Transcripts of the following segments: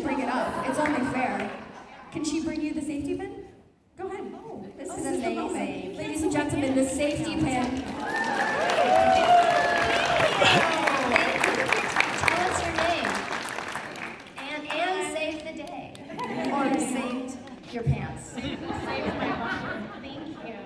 bring it up. It's only fair. Can she bring you the safety pin? Go ahead. Oh, this is the moment. Ladies and gentlemen, the safety pin. Tell us your name. And save the day. Or saved your pants. Save my mom. Thank you.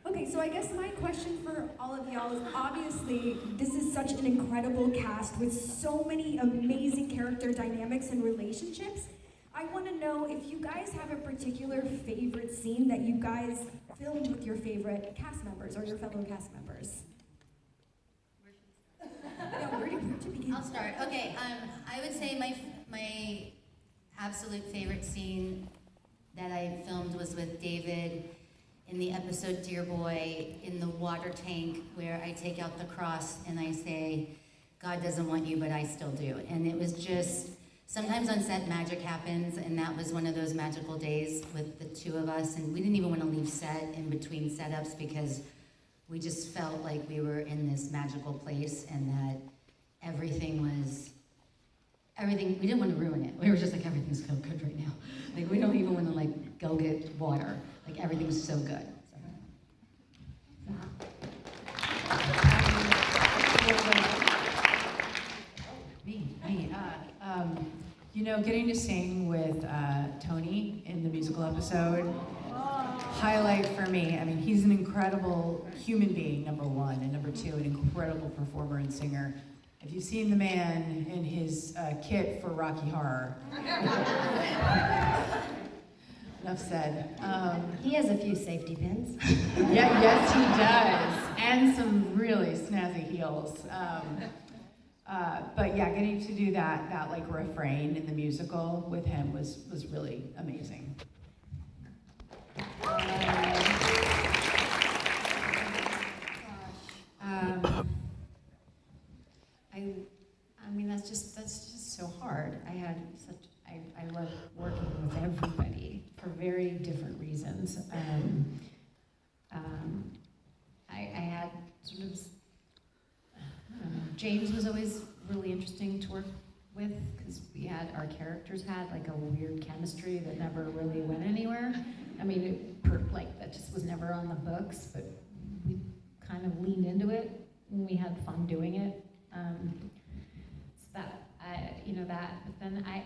Okay, so I guess my question for all of y'all is, obviously, this is such an incredible cast with so many amazing character dynamics and relationships. I want to know if you guys have a particular favorite scene that you guys filmed with your favorite cast members or your fellow cast members. Where to begin? I'll start. Okay, I would say my absolute favorite scene that I filmed was with David in the episode Dear Boy in the water tank, where I take out the cross and I say, God doesn't want you, but I still do. And it was just, sometimes on set magic happens, and that was one of those magical days with the two of us, and we didn't even want to leave set in between setups because we just felt like we were in this magical place and that everything, we didn't want to ruin it. We were just like, everything's so good right now. Like, we don't even want to like go get water. Like, everything's so good. You know, getting to sing with Tony in the musical episode, highlight for me. I mean, he's an incredible human being, number one, and number two, an incredible performer and singer. If you've seen the man in his kit for Rocky Horror, enough said. He has a few safety pins. Yeah, yes, he does, and some really snazzy heels. But yeah, getting to do that like refrain in the musical with him was really amazing. I mean, that's just so hard. I love working with everybody for very different reasons. I had sort of, James was always really interesting to work with because our characters had like a weird chemistry that never really went anywhere. I mean, that just was never on the books, but we kind of leaned into it and we had fun doing it. But then I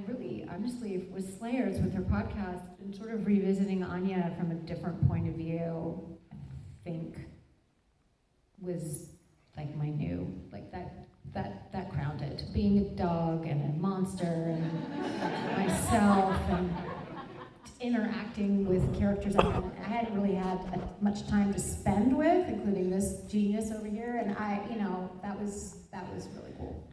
really, honestly, with Slayers, with her podcast, and sort of revisiting Anya from a different point of view, I think was like my new, like that crowned it. Being a dog and a monster and myself and interacting with characters I hadn't really had much time to spend with, including this genius over here, and that was really cool.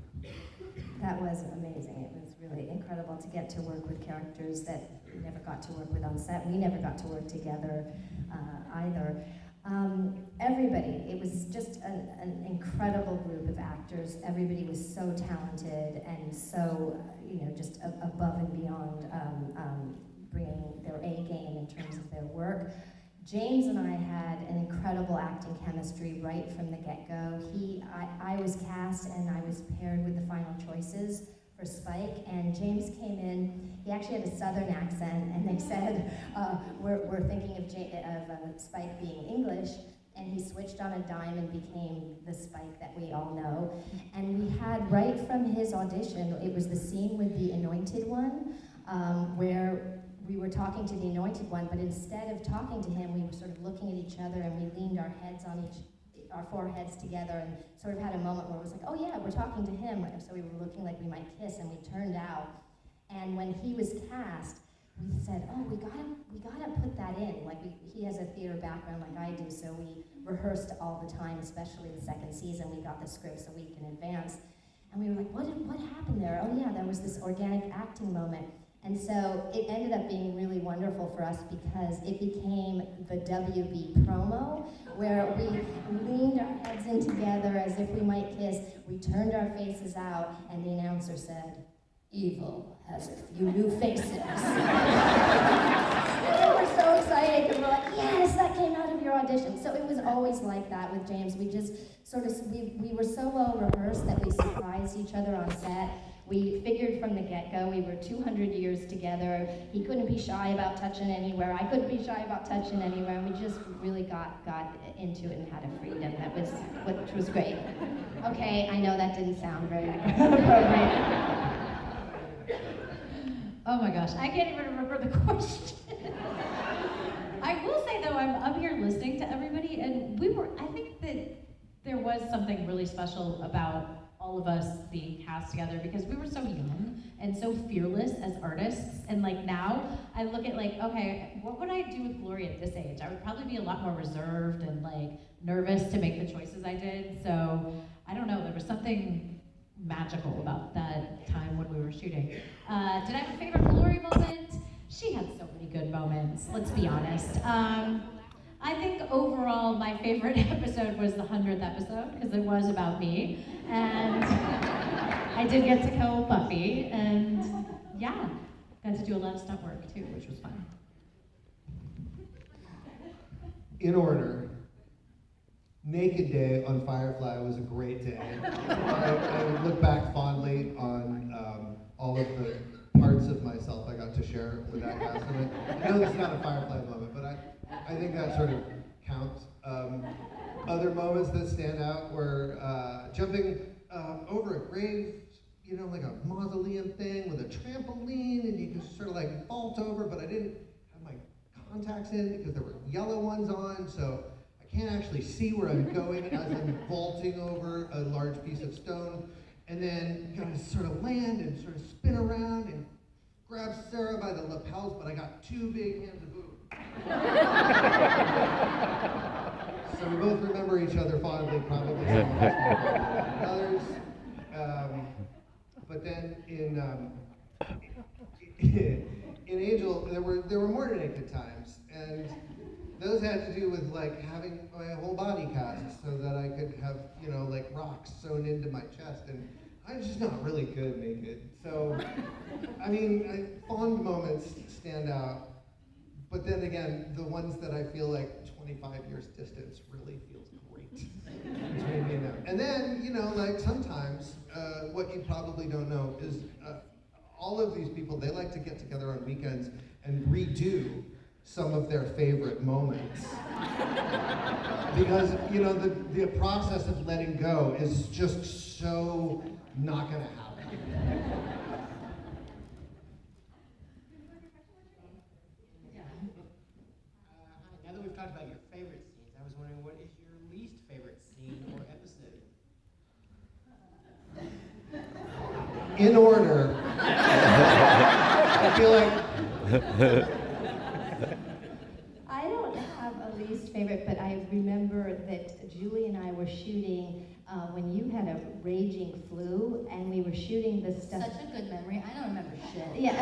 That was amazing. It was really incredible to get to work with characters that we never got to work with on set. We never got to work together either. Everybody, it was just an incredible group of actors. Everybody was so talented and so, just above and beyond bringing their A game in terms of their work. James and I had an incredible acting chemistry right from the get-go. I was cast and I was paired with the final choices for Spike, and James came in. He actually had a southern accent, and they said, we're thinking of Spike being English, and he switched on a dime and became the Spike that we all know. And we had, right from his audition, it was the scene with the Anointed One, where we were talking to the Anointed One, but instead of talking to him, we were sort of looking at each other, and we leaned our heads on our foreheads together, and sort of had a moment where it was like, oh yeah, we're talking to him. So we were looking like we might kiss, and we turned out. And when he was cast, we said, oh, we gotta put that in. Like, he has a theater background like I do, so we rehearsed all the time, especially the second season. We got the scripts a week in advance. And we were like, what happened there? Oh yeah, there was this organic acting moment. And so it ended up being really wonderful for us because it became the WB promo, where we leaned our heads in together as if we might kiss. We turned our faces out, and the announcer said, "Evil has a few new faces." And we were so excited because we're like, yes, that came out of your audition. So it was always like that with James. We just sort of, we were so well rehearsed that we surprised each other on set. We figured from the get-go, we were 200 years together. He couldn't be shy about touching anywhere. I couldn't be shy about touching anywhere. And we just really got into it and had a freedom which was great. Okay, I know that didn't sound very appropriate. Oh my gosh, I can't even remember the question. I will say though, I'm up here listening to everybody, and I think that there was something really special about all of us being cast together because we were so young and so fearless as artists. And like now, I look at like, okay, what would I do with Gloria at this age? I would probably be a lot more reserved and like nervous to make the choices I did. So I don't know, there was something magical about that time when we were shooting. Did I have a favorite Gloria moment? She had so many good moments, let's be honest. I think overall my favorite episode was the 100th episode because it was about me, and I did get to kill Buffy, and yeah, got to do a lot of stunt work too, which was fun. In order, Naked Day on Firefly was a great day. I look back fondly on all of the parts of myself I got to share with that cast. And I know this is not a Firefly moment, but I think that sort of counts. Other moments that stand out were jumping over a grave, you know, like a mausoleum thing with a trampoline, and you could sort of like vault over, but I didn't have my contacts in because there were yellow ones on, so I can't actually see where I'm going as I'm vaulting over a large piece of stone. And then you gotta sort of land and sort of spin around and grab Sarah by the lapels, but I got two big hands of boo. So we both remember each other fondly, probably some of us more fondly than others. But then in Angel, there were more naked times, and those had to do with like having my whole body cast so that I could have, you know, like rocks sewn into my chest, and I'm just not really good naked. So, I mean, fond moments stand out, but then again, the ones that I feel like 25 years distance really feels great between me and them. And then, you know, like sometimes, what you probably don't know is all of these people, they like to get together on weekends and redo some of their favorite moments. Because, you know, the process of letting go is just so not gonna happen. Now that we've talked about your favorite scenes, I was wondering, what is your least favorite scene or episode? In order, I feel like I don't have a least favorite, but I remember that Julie and I were shooting when you had a raging flu, and we were shooting this stuff. Such a good memory. I don't remember shit. Yeah.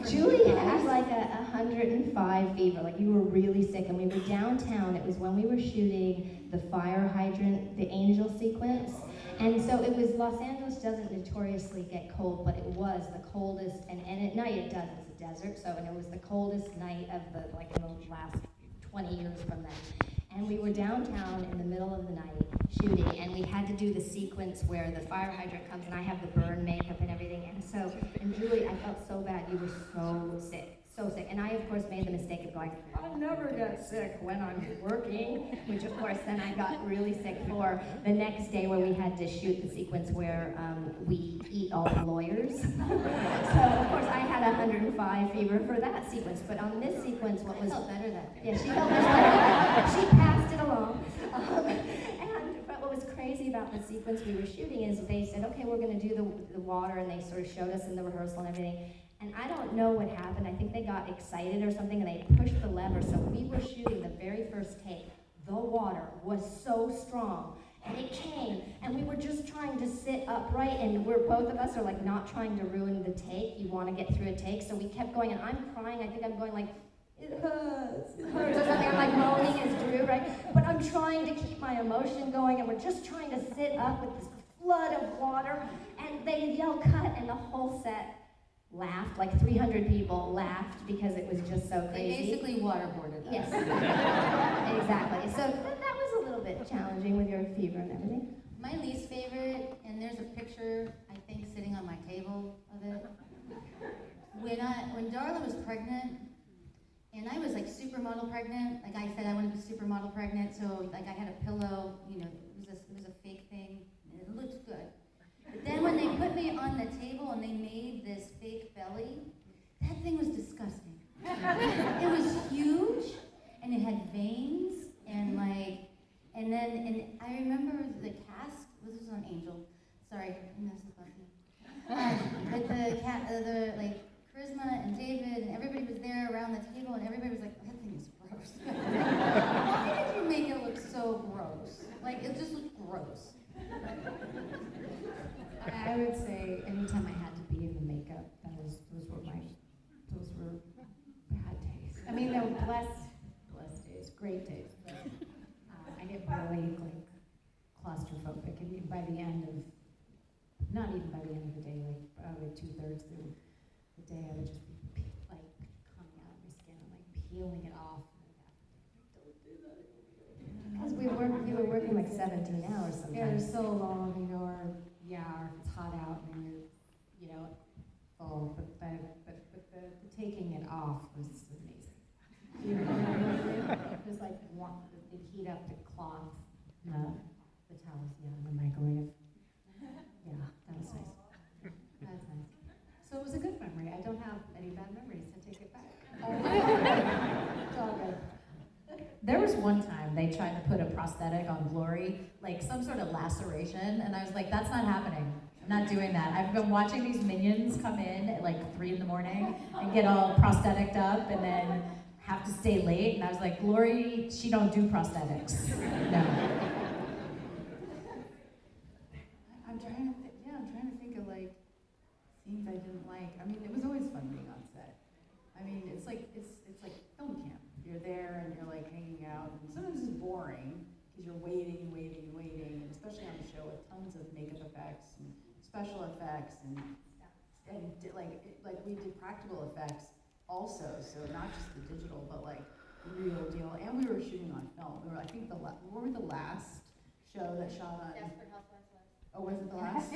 Julie had like 105 fever, like you were really sick, and we were downtown. It was when we were shooting the fire hydrant, the angel sequence. And so it was, Los Angeles doesn't notoriously get cold, but it was the coldest, and at night it does, it's a desert, so, and it was the coldest night of the, like in the last 20 years from then. And we were downtown in the middle of the night shooting, and we had to do the sequence where the fire hydrant comes, and I have the burn makeup and everything, and so, and Julie, I felt so bad, you were so sick. So sick. And I, of course, made the mistake of going, I never get sick when I'm working, which, of course, then I got really sick for the next day where we had to shoot the sequence where we eat all the lawyers. So, of course, I had 105 fever for that sequence. But on this sequence, what was... I felt better that day. Yeah, she felt much better. She passed it along. But what was crazy about the sequence we were shooting is they said, okay, we're going to do the water, and they sort of showed us in the rehearsal and everything. And I don't know what happened. I think they got excited or something, and they pushed the lever. So we were shooting the very first take. The water was so strong, and it came, and we were just trying to sit upright, and both of us are like not trying to ruin the take. You want to get through a take, so we kept going, and I'm crying. I think I'm going like, it hurts, or something. I'm like moaning as Drew, right? But I'm trying to keep my emotion going, and we're just trying to sit up with this flood of water, and they yell cut, and the whole set laughed, like 300 people laughed because it was just so They crazy. basically waterboarded us. Yes, exactly. So that was a little bit challenging with your fever and everything. My least favorite, and there's a picture, I think, sitting on my table of it. When Darla was pregnant, and I was like supermodel pregnant, like I said I wanted to be supermodel pregnant, so like I had a pillow, you know, it was a fake thing, and it looked good. But then when they put me on the table and they made this fake belly, that thing was disgusting. It was huge, and it had veins, and I remember the cast, this was on Angel, sorry, and this is Buffy. But the Charisma and David and everybody was there around the table, and everybody was like, that thing is gross. Why did you make it look so gross? Like, it just looked gross. I would say anytime I had to be in the makeup, those were bad days. I mean, they were blessed days, great days. But, I get really like claustrophobic, and by the end of, not even by the end of the day, like probably 2/3 through the day, I would just be like coming out of my skin and like peeling it off. Don't do that. Because you were working like 17 hours sometimes. Yeah, they're so long, you know, or if it's hot out and you're, you know, full. But the taking it off was amazing. You know, it was like they'd heat up the cloth, the towels, in the microwave. Yeah, that was nice. That's nice. So it was a good memory. I don't have any bad memories. I take it back. It's all good. There was one time they tried to put a prosthetic on Glory, like some sort of laceration, and I was like, that's not happening. I'm not doing that. I've been watching these minions come in at like 3 in the morning and get all prosthetic up and then have to stay late, and I was like, Glory, she don't do prosthetics. No. I'm trying to think of like scenes I didn't like. I mean, it was always fun being on set. I mean, it's like film camp. You're there and you're like hanging out, and sometimes it's boring because you're waiting, and especially on a show with tons of makeup effects and special effects and like we did practical effects also, so not just the digital, but like the real deal. And we were shooting on film. We were, I think what were the last show that shot on? Desperate Housewives was. Oh, was it the last?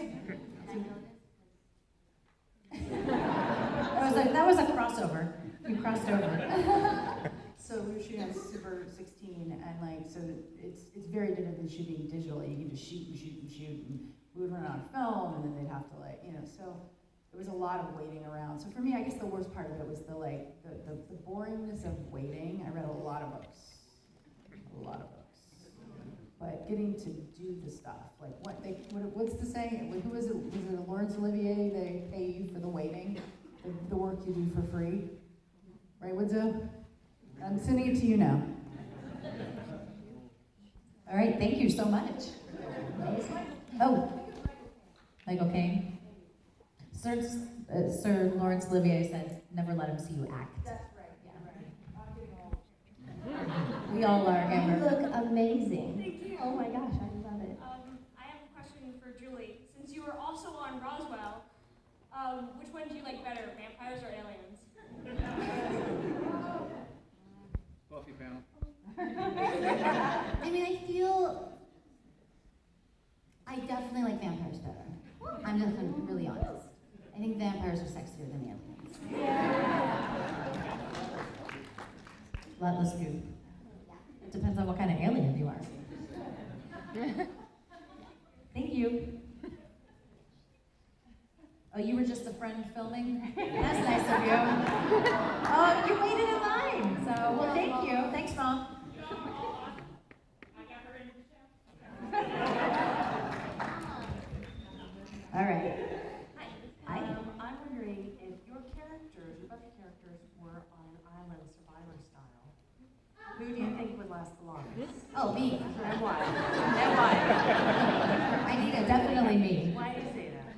That was a crossover. You crossed over. So we were shooting on Super 16, and like, so it's very different than shooting digitally. You can just shoot, and we would run on film, and then they'd have to like, you know, so there was a lot of waiting around. So for me, I guess the worst part of it was the boringness of waiting. I read a lot of books. But getting to do the stuff, like what's the saying? Who was it? Was it Laurence Olivier? They pay you for the waiting, the work you do for free, right, Woodzo? I'm sending it to you now. All right, thank you so much. Oh, Michael Caine. Sir Laurence Olivier said, never let him see you act. That's right. We all are, You Amber. look amazing. Thank you. Oh my gosh, I love it. I have a question for Julie. Since you were also on Roswell, which one do you like better, vampires or aliens? Buffy panel. I mean, I definitely like vampires better. I'm just gonna be really honest. I think vampires are sexier than aliens. Let us do. It depends on what kind of alien you are. Thank you. Oh, you were just a friend filming? That's nice of you. Oh, you waited in line. So, well, thank you. Thanks, Mom. All right. Hi. I'm wondering if your Buffy characters were on an island survivor style, who do you think would last the longest? Oh, me. And why? I need Definitely me. Why do you say that?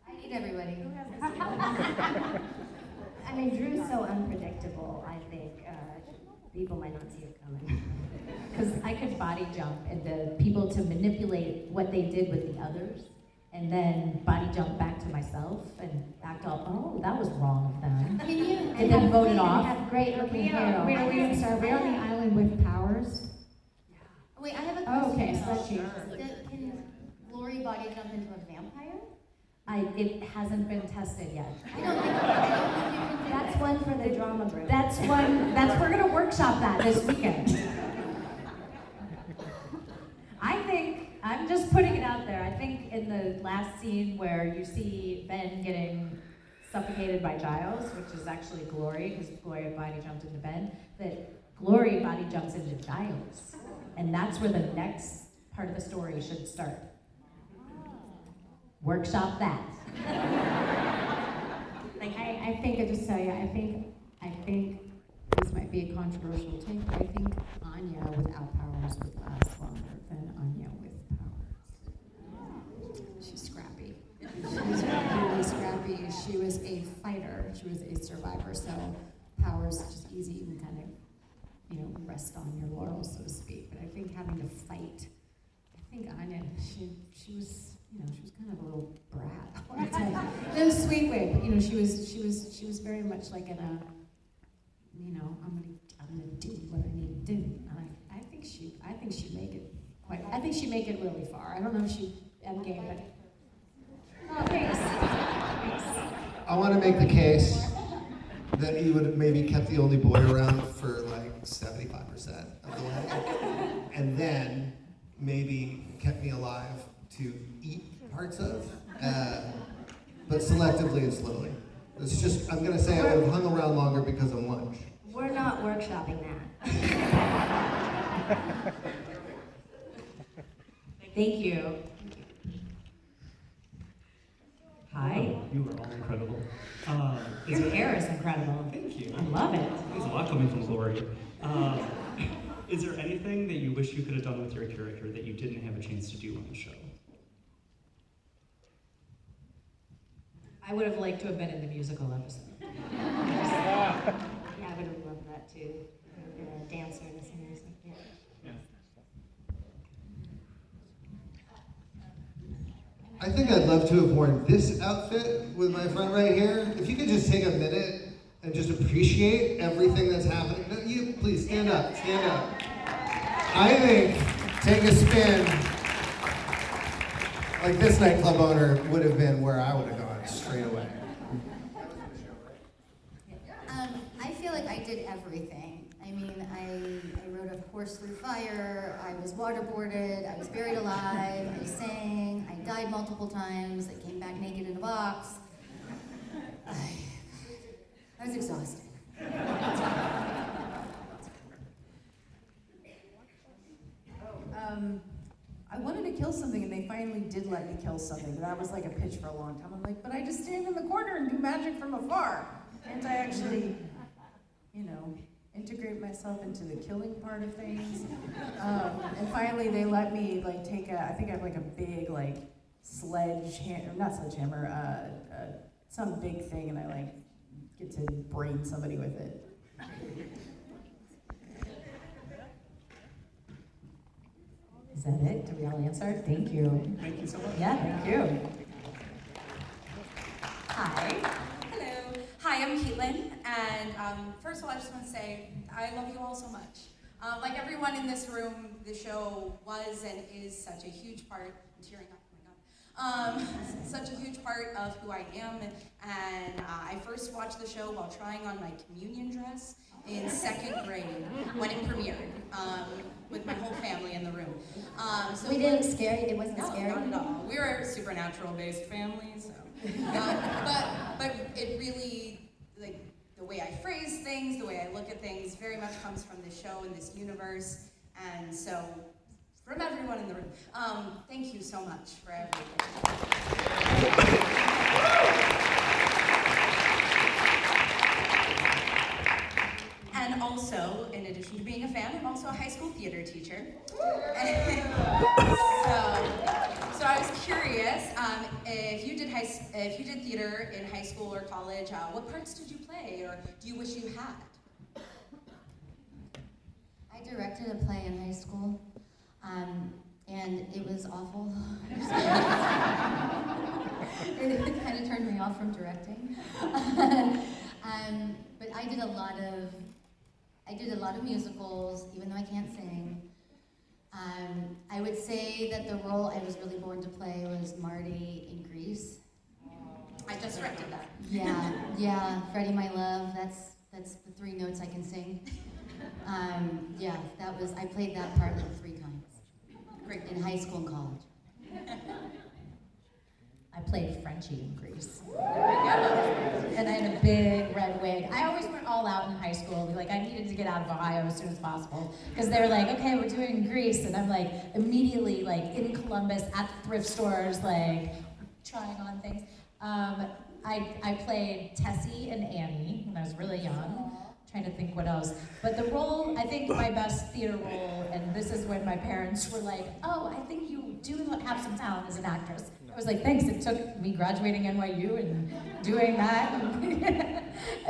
I need everybody. Who has the I mean, Drew's so unpredictable, I think people might not see it coming. Because I could body jump into people to manipulate what they did with the others, and then body jump back to myself and act all, oh, that was wrong of them. I mean, you. And then vote it off. Have great looking hair. Wait, I'm sorry, we're on the island with powers? Wait, I have a Oh, question. okay, so that's you. body jump into a vampire? It hasn't been tested yet. I don't think you can do That's one for the drama group. We're gonna workshop that this weekend. I'm just putting it out there. I think in the last scene where you see Ben getting suffocated by Giles, which is actually Glory, because Glory body jumped into Ben, that Glory body jumps into Giles. And that's where the next part of the story should start. Workshop that. I think I just tell you, I think this might be a controversial take, but I think Anya without powers would last longer than Anya with powers. She's scrappy. She's really scrappy. She was a fighter. She was a survivor. So powers is just easy. You can kind of, rest on your laurels, so to speak. But I think having to fight, I think Anya, she was. She was kind of a little brat. In a sweet way, but she was very much like in a, I'm gonna do what I need to do. And I think she'd make it make it really far. I don't know if she endgame, but oh, thanks. I want to make the case that you would have maybe kept the only boy around for like 75% of the way, and then maybe kept me alive to eat parts of, but selectively and slowly. It's just, I'm gonna say I would have hung around longer because of lunch. We're not workshopping that. Thank you. Hi. You are all incredible. Your hair is incredible. Thank you. I love it. There's a lot coming from Glory. Is there anything that you wish you could have done with your character that you didn't have a chance to do on the show? I would have liked to have been in the musical episode. Yeah, I would have loved that too. A dancer and a singer or something. Yeah. I think I'd love to have worn this outfit with my friend right here. If you could just take a minute and just appreciate everything that's happening. No, you, please, stand up, stand up. I think take a spin. Like this nightclub owner would have been where I would have gone straight away. I feel like I did everything. I mean, I rode a horse through fire, I was waterboarded, I was buried alive, I sang, I died multiple times, I came back naked in a box. I was exhausted. I wanted to kill something, and they finally did let me kill something. That was like a pitch for a long time. I'm like, but I just stand in the corner and do magic from afar. Can't I actually, integrate myself into the killing part of things? And finally, they let me like take I think I have like a big not sledgehammer, some big thing, and I get to brain somebody with it. Is that it? Did we all answer? Thank you. Thank you so much. Yeah, thank you. Hi. Hello. Hi, I'm Caitlin, and first of all, I just want to say I love you all so much. Like everyone in this room, the show was and is such a huge part. I'm tearing up. Oh my God. Such a huge part of who I am, and I first watched the show while trying on my communion dress in 2nd grade when it premiered, with my whole family in the room. So we didn't scare you? It wasn't scary? No, not at all. We were a supernatural-based family, so. But it really, the way I phrase things, the way I look at things, very much comes from this show and this universe, and so, from everyone in the room, thank you so much for everything. And also, in addition to being a fan, I'm also a high school theater teacher. So I was curious, if you did theater in high school or college, what parts did you play, or do you wish you had? I directed a play in high school, and it was awful. It kind of turned me off from directing. But I did a lot of musicals, even though I can't sing. I would say that the role I was really born to play was Marty in Grease. I just directed that. Yeah, Freddie, my love. That's the 3 notes I can sing. Yeah, I played that part like 3 times. Great. In high school and college. I played Frenchie in Grease. And I had a big red wig. I always went all out in high school. Like, I needed to get out of Ohio as soon as possible. Because they were like, okay, we're doing Grease. And I'm like, immediately, like, in Columbus, at the thrift stores, like, trying on things. I played Tessie and Annie when I was really young. Trying to think what else. But the role, I think my best theater role, and this is when my parents were like, oh, I think you do have some talent as an actress. I was like, thanks, it took me graduating NYU and doing that.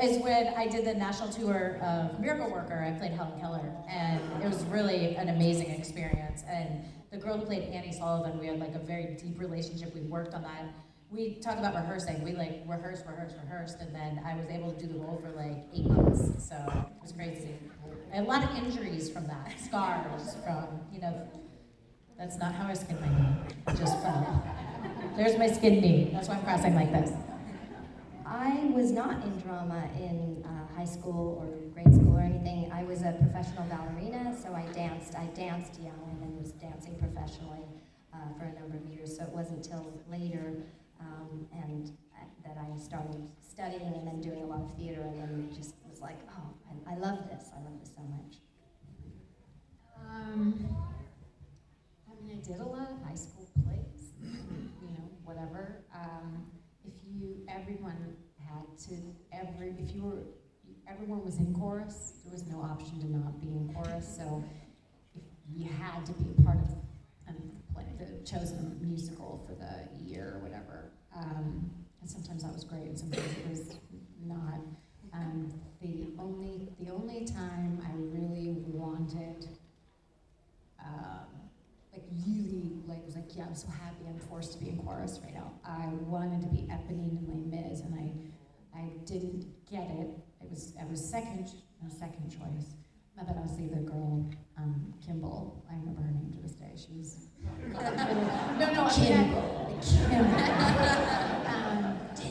Is when I did the national tour of Miracle Worker. I played Helen Keller, and it was really an amazing experience. And the girl who played Annie Sullivan, we had like a very deep relationship. We worked on that. We talk about rehearsing. We like rehearsed, and then I was able to do the role for like 8 months. So it was crazy. I had a lot of injuries from that, scars from, that's not how I skinned my knee. I just fell. There's my skinned knee. That's why I'm crossing like this. I was not in drama in high school or grade school or anything. I was a professional ballerina, so I danced young and then was dancing professionally for a number of years. So it wasn't until later that I started studying and then doing a lot of theater, and then just was like, oh, I love this. I love this so much. I did a lot of high school plays, whatever. Everyone was in chorus. There was no option to not be in chorus. So if you had to be a part of the chosen musical for the year or whatever. And sometimes that was great, and sometimes it was not. The only time I really wanted, was like, yeah, I'm so happy I'm forced to be in chorus right now. I wanted to be Eponine in Les Mis, and I didn't get it. I was second choice. Not that I was the girl, Kimball. I remember her name to this day. She was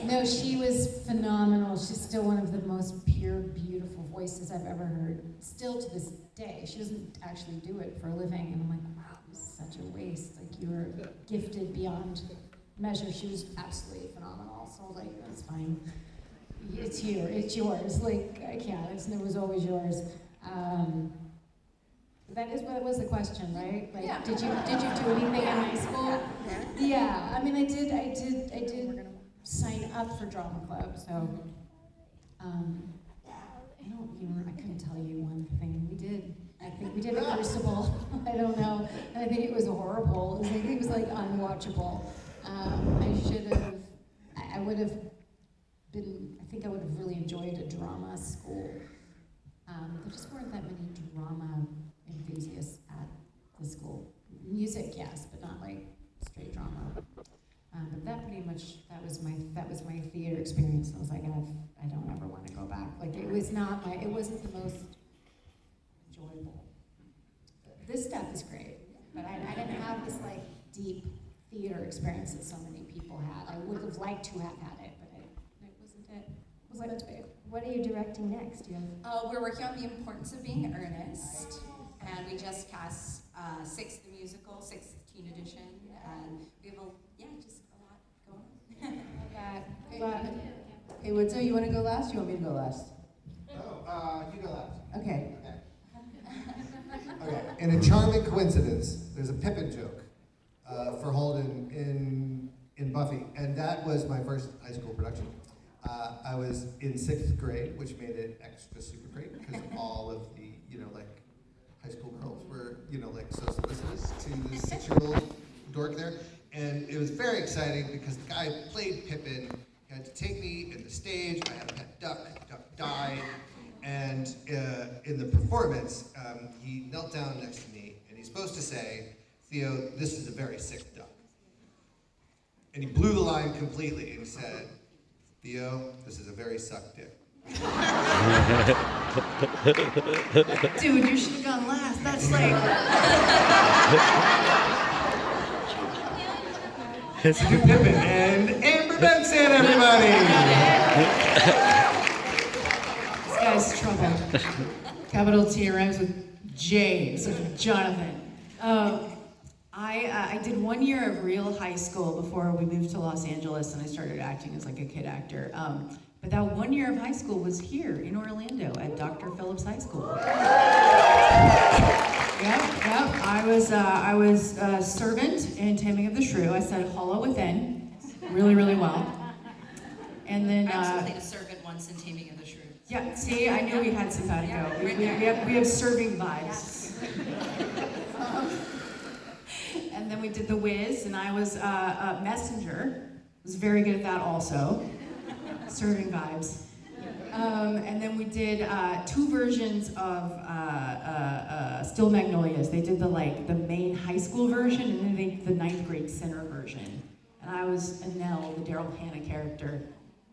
no, she was phenomenal. She's still one of the most pure, beautiful voices I've ever heard. Still to this day. She doesn't actually do it for a living, and I'm like, wow, this is such a waste. Like, you were gifted beyond measure. She was absolutely phenomenal. So like, that's fine. It's here. It's yours. Like, I can't. It was always yours. That is what was the question, right? Like, yeah. Did you do anything in high school? Yeah. I mean, I did sign up for drama club. So, I couldn't tell you one thing we did. I think we did a Crucible. I don't know. I think it was horrible. It was like unwatchable. I would have really enjoyed a drama school. There just weren't that many drama enthusiasts at the school. Music, yes, but not like straight drama. But that was my theater experience. I was like, I don't ever want to go back. Like, it wasn't the most enjoyable. This stuff is great, but I didn't have this like deep theater experience that so many people had. I would have liked to have had it, but it wasn't it. Was meant to be. What are you directing next? We're working on The Importance of Being Earnest, and we just cast Sixth the Musical, 6th teen edition, and we have just a lot going on. Hey, Woodso, you want to go last? You want me to go last? No, you go last. Okay. Okay. In a charming coincidence, there's a Pippin joke for Holden in Buffy, and that was my first high school production. I was in 6th grade, which made it extra super great because all of the, high school girls were, so solicitous to this 6-year-old dork there. And it was very exciting because the guy who played Pippin had to take me in the stage. I had a pet duck. The duck died. And in the performance, he knelt down next to me, and he's supposed to say, "Theo, this is a very sick duck." And he blew the line completely and said, "Theo, this is a very suck dick." Dude, you should have gone last. That's like. It's Stu Pippin and Amber Benson, everybody! This guy's trouble. Capital T rhymes with J, so Jonathan. I did 1 year of real high school before we moved to Los Angeles and I started acting as like a kid actor. But that 1 year of high school was here in Orlando at Dr. Phillips High School. Yep. I was a servant in Taming of the Shrew. I said hello within, really well. And then I actually played a servant once in Taming of the Shrew. yeah, see, I knew we had simpatico. We have serving vibes. And then we did The Wiz, and I was a messenger. Was very good at that also. Serving vibes. And then we did 2 versions of Still Magnolias. They did the main high school version, and then they did the 9th grade center version. And I was Annelle, the Daryl Hannah character.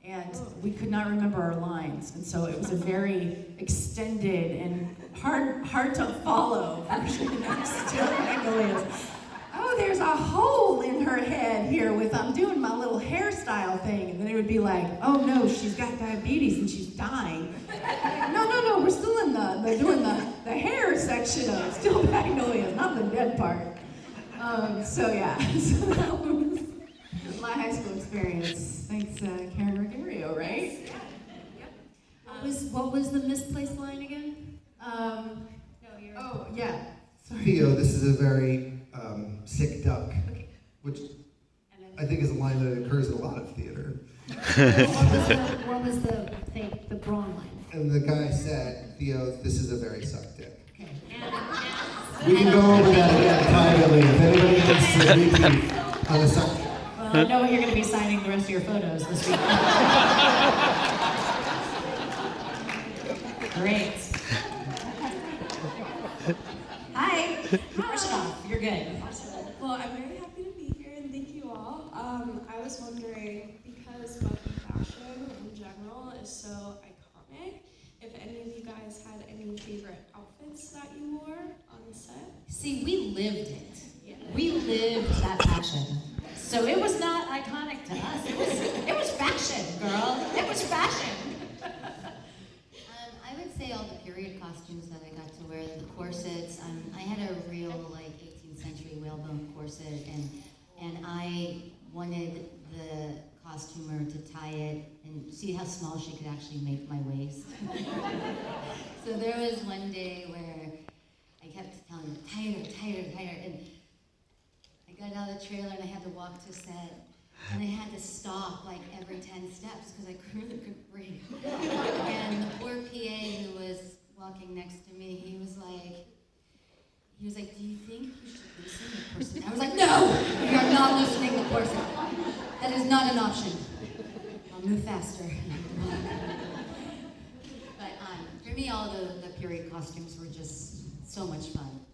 And we could not remember our lines, and so it was a very extended and hard to follow version of Still Magnolias. Oh, there's a hole in her head here with I'm doing my little hairstyle thing, and then it would be like, oh no, she's got diabetes and she's dying. No, we're still in doing the hair section of Still Magnolias, not the dead part. So yeah, so that was my high school experience. Thanks, Karen Rogerio, right? Yep. What was the misplaced line again? Oh yeah. Sorry. Theo, this is a very sick duck, which I think is a line that occurs in a lot of theater. What was the wrong line? And the guy said, Theo, this is a very suck dick. Okay. We can go over that again privately if anybody wants to repeat on the suck. Well, I know you're going to be signing the rest of your photos this week. Great. Hi. Brush it off. You're good. Well, I'm very happy to be here and thank you all. I was wondering, because Buffy fashion in general is so iconic, if any of you guys had any favorite outfits that you wore on the set? See, we lived it. We lived that fashion. So it was not iconic to us. It was fashion, girl. It was fashion. I would say all the period costumes that I got to wear, the corsets. I had a real 18th century whalebone corset, and I wanted the costumer to tie it and see how small she could actually make my waist. So there was one day where I kept telling her, tighter, and I got out of the trailer and I had to walk to set. And I had to stop every 10 steps because I really couldn't breathe. And the poor PA who was walking next to me, he was like, do you think you should loosen the corset? I was like, no, we are not loosening the corset. That is not an option. I'll move faster. But for me, all the period costumes were just so much fun.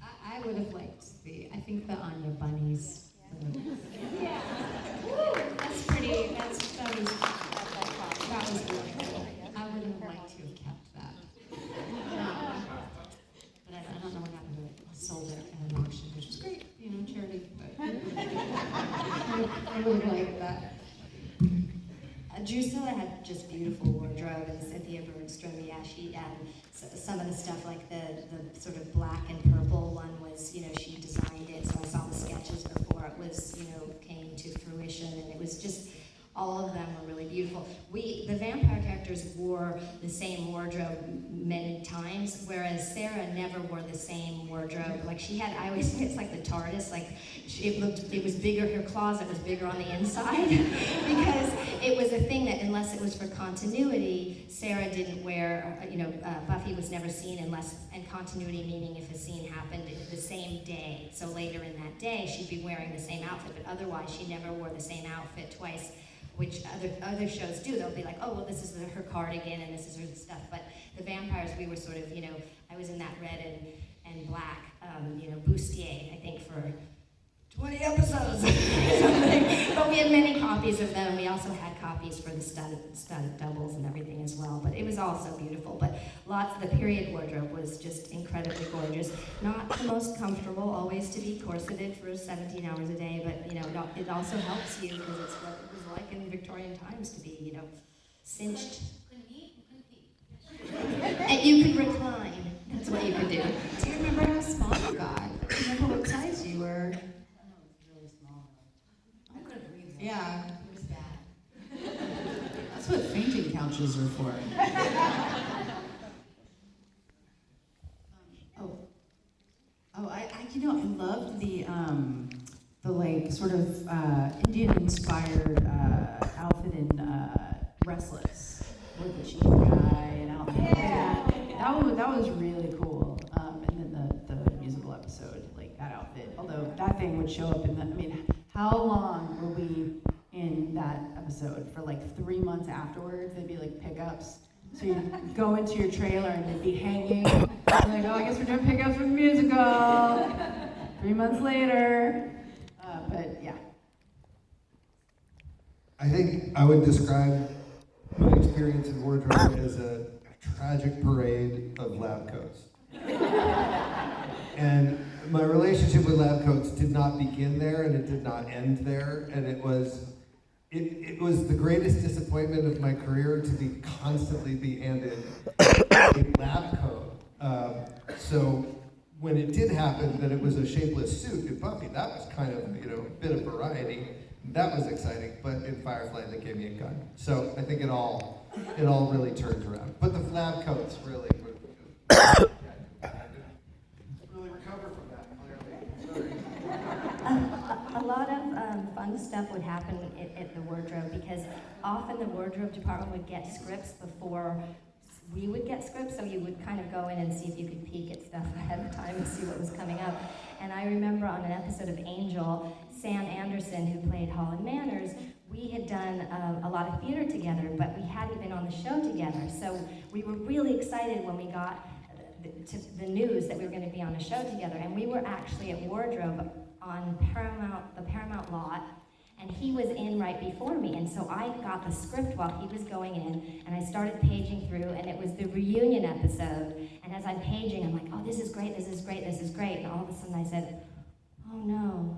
I would have liked I think the Anya bunnies. Yeah. That's pretty, that was really cool. I would have liked to have kept that. But I don't know what happened to it. I sold it at an auction, which was great, charity, but I would have liked that. Drusilla had just beautiful wardrobe, and Cynthia Bergstrom, she some of the stuff like the sort of black and purple one was, she designed it, so I saw the sketches before it was, came to fruition, and it was just, all of them were really beautiful. The vampire characters wore the same wardrobe many times, whereas Sarah never wore the same wardrobe. I always say it's like the TARDIS, it was bigger, her closet was bigger on the inside, because it was a thing that unless it was for continuity, Sarah didn't wear, Buffy was never seen and continuity meaning if a scene happened the same day. So later in that day, she'd be wearing the same outfit, but otherwise she never wore the same outfit twice, which other shows do. They'll be like, oh, well, this is her cardigan and this is her stuff. But the vampires, we were sort of, I was in that red and black, bustier, I think, for 20 episodes or something. But we had many copies of them. We also had copies copies for the studded doubles and everything as well. But it was all so beautiful. But lots of the period wardrobe was just incredibly gorgeous. Not the most comfortable always to be corseted for 17 hours a day, but it also helps you because it's what it was like in Victorian times to be, cinched. And you could recline. That's what you could do. Do you remember how small you got? Do you remember what size you were? Really small. I couldn't breathe. Yeah. It was bad. That's what fainting couches are for. I loved the like sort of Indian-inspired outfit in Restless with the chief guy and out there. That was really cool. And then the musical episode, like that outfit. Although that thing would show up in how long were we in that episode? For like 3 months afterwards, they'd be like pickups. So you'd go into your trailer and they'd be hanging. And like, oh, I guess we're doing pickups for the musical. 3 months later. But yeah. I think I would describe my experience in wardrobe as a tragic parade of lab coats. And my relationship with lab coats did not begin there, and it did not end there, and it was the greatest disappointment of my career to be constantly be handed a lab coat. So when it did happen that it was a shapeless suit in Buffy, that was kind of a bit of variety. That was exciting, but in Firefly they gave me a gun. So I think it all really turns around. But the lab coats really recover from that, clearly. A lot of fun stuff would happen at the wardrobe because often the wardrobe department would get scripts before we would get scripts, so you would kind of go in and see if you could peek at stuff ahead of time and see what was coming up. And I remember on an episode of Angel, Sam Anderson, who played Holland Manners, we had done a lot of theater together, but we hadn't been on the show together. So we were really excited when we got the news that we were going to be on a show together. And we were actually at wardrobe on the Paramount lot, and he was in right before me. And so I got the script while he was going in, and I started paging through, and it was the reunion episode. And as I'm paging, I'm like, oh, this is great, this is great, this is great. And all of a sudden I said, oh no,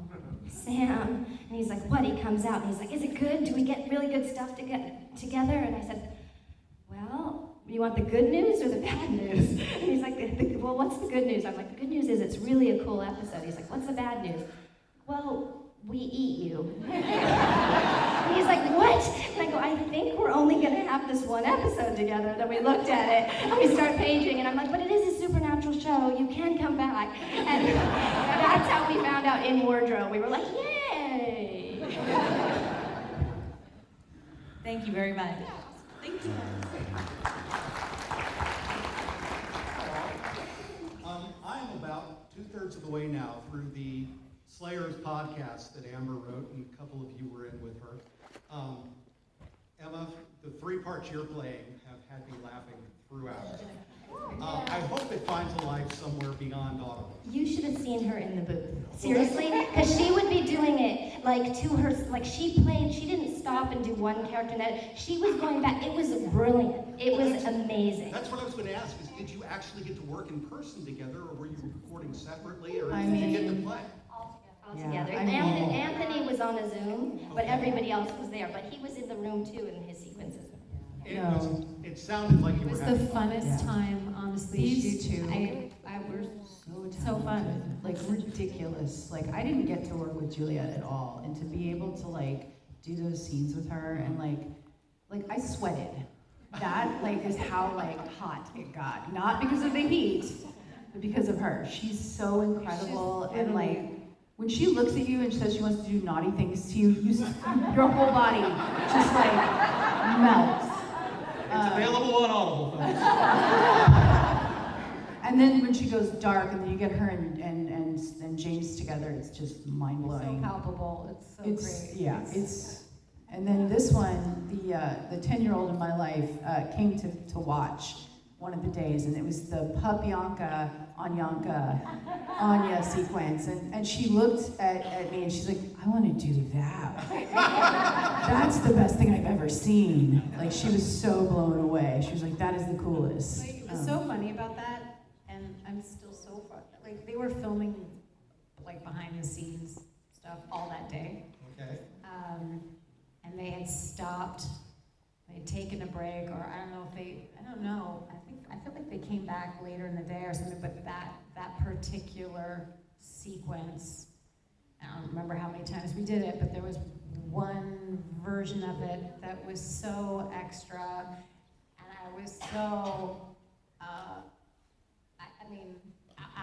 Sam. And he's like, what? He comes out and he's like, is it good? Do we get really good stuff to get together? And I said, well, you want the good news or the bad news? And he's like, well, what's the good news? I'm like, the good news is it's really a cool episode. He's like, what's the bad news? Well, we eat you. And he's like, what? And I go, I think we're only going to have this one episode together. Then we looked at it, and we start paging, and I'm like, but it is a supernatural show. You can come back. And that's how we found out in wardrobe. We were like, yay! Thank you very much. Thank you. I'm about 2/3 of the way now through the Slayers podcast that Amber wrote, and a couple of you were in with her. Emma, the 3 parts you're playing have had me laughing throughout. I hope it finds a life somewhere beyond Audible. You should have seen her in the booth. Seriously, because she would be doing it like to her, like she didn't stop and do one character. She was going back. It was brilliant. It was amazing. That's what I was going to ask, is did you actually get to work in person together, or were you recording separately, or did you get to play? All together. Anthony was on a Zoom, but everybody else was there. But he was in the room too in his sequences. It sounded like you were It was the having funnest time, honestly. These two were so fun, like ridiculous. Like I didn't get to work with Juliet at all, and to be able to like do those scenes with her and like I sweated. That like is how like hot it got. Not because of the heat, but because of her. She's so incredible, and like when she looks at you and says she wants to do naughty things to you, your whole body just like melts. It's available on Audible, folks. And then when she goes dark, and then you get her and James together, it's just mind blowing. so palpable. It's so great. Yeah, and then this one, the 10-year-old in my life came to watch one of the days, and it was the Pup-Yanka, Anya sequence, and she looked at me and she's like, I want to do that. That's the best thing I've ever seen. Like, she was so blown away. She was like, that is the coolest. Like, it was so funny about that, and I'm still so fun. Like, they were filming, like, behind the scenes stuff all that day. Okay. And they had stopped, they had taken a break, or I don't know, I feel like they came back later in the day or something, but that particular sequence, I don't remember how many times we did it, but there was one version of it that was so extra, and I was so,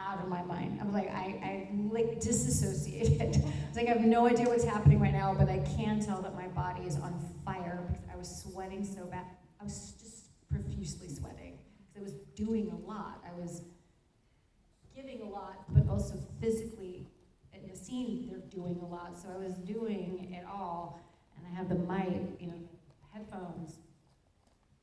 out of my mind. I was like, I like disassociated. I was like, I have no idea what's happening right now, but I can tell that my body is on fire because I was sweating so bad. I was just profusely sweating because I was doing a lot. I was giving a lot, but also physically in the scene, they're doing a lot. So I was doing it all, and I have the mic, headphones,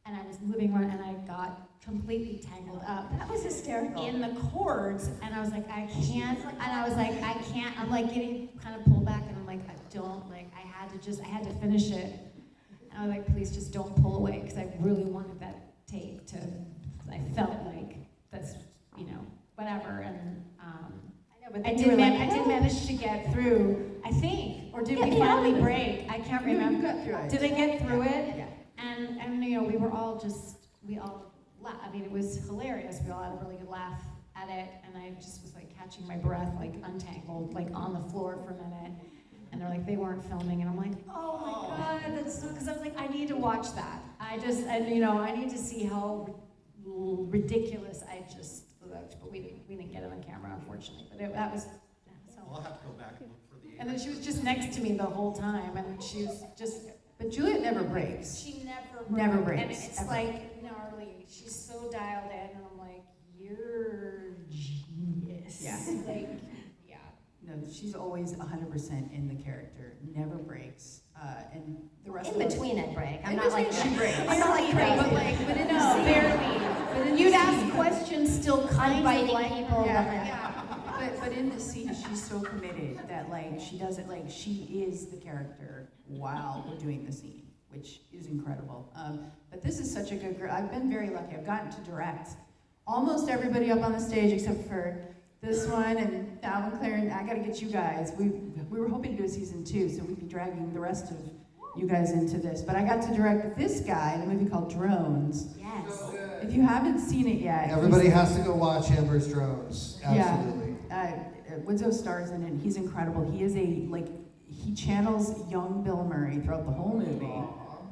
and I was moving around, and I got completely tangled up. That was hysterical. In the cords, and I was like, I can't, and I was like, I can't, I'm like getting kind of pulled back, and I'm like, I had to finish it. And I was like, please just don't pull away, because I really wanted that take to, I felt like that's, whatever, and I did manage to get through, I think, or did we finally break? I can't remember. You got through it. Did I get through it? Yeah. And we were all laughed. I mean, it was hilarious. We all had a really good laugh at it, and I just was like catching my breath, like untangled, like on the floor for a minute. And they're like, they weren't filming, and I'm like, oh my god, that's so, because I was like, I need to watch that. I need to see how ridiculous I just looked, but we didn't get it on camera, unfortunately. But that was. So. I'll have to go back and look for the. And then she was just next to me the whole time, and she was just. But Juliet never breaks. She Never breaks. And it's ever. like gnarly. She's so dialed in, and I'm like, you're genius. Yeah. Like, yeah. No, she's always 100% in the character. Never breaks. And the rest In of between it break. I'm In not like between she breaks. I'm not like crazy. But barely. But then you'd ask questions still kind of Biting like people. Yeah. But in the scene, she's so committed that she doesn't she is the character while we're doing the scene, which is incredible. But this is such a good girl. I've been very lucky. I've gotten to direct almost everybody up on the stage except for this one and Al and Clare. And I got to get you guys. We were hoping to do a season 2, so we'd be dragging the rest of you guys into this. But I got to direct this guy in a movie called Drones. Yes. If you haven't seen it yet, Everybody has to go watch Amber's Drones. Absolutely. Yeah. Winslow stars in it. He's incredible. He is he channels young Bill Murray throughout the whole movie.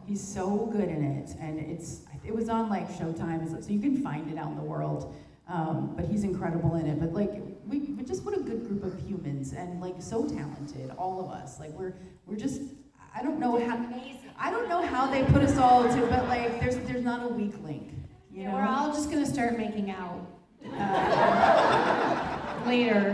He's so good in it, and it was on Showtime, so you can find it out in the world. But he's incredible in it. But we just what a good group of humans, and so talented, all of us. We're just I don't know how they put us all to, but there's not a weak link. You know? We're all just gonna start making out later.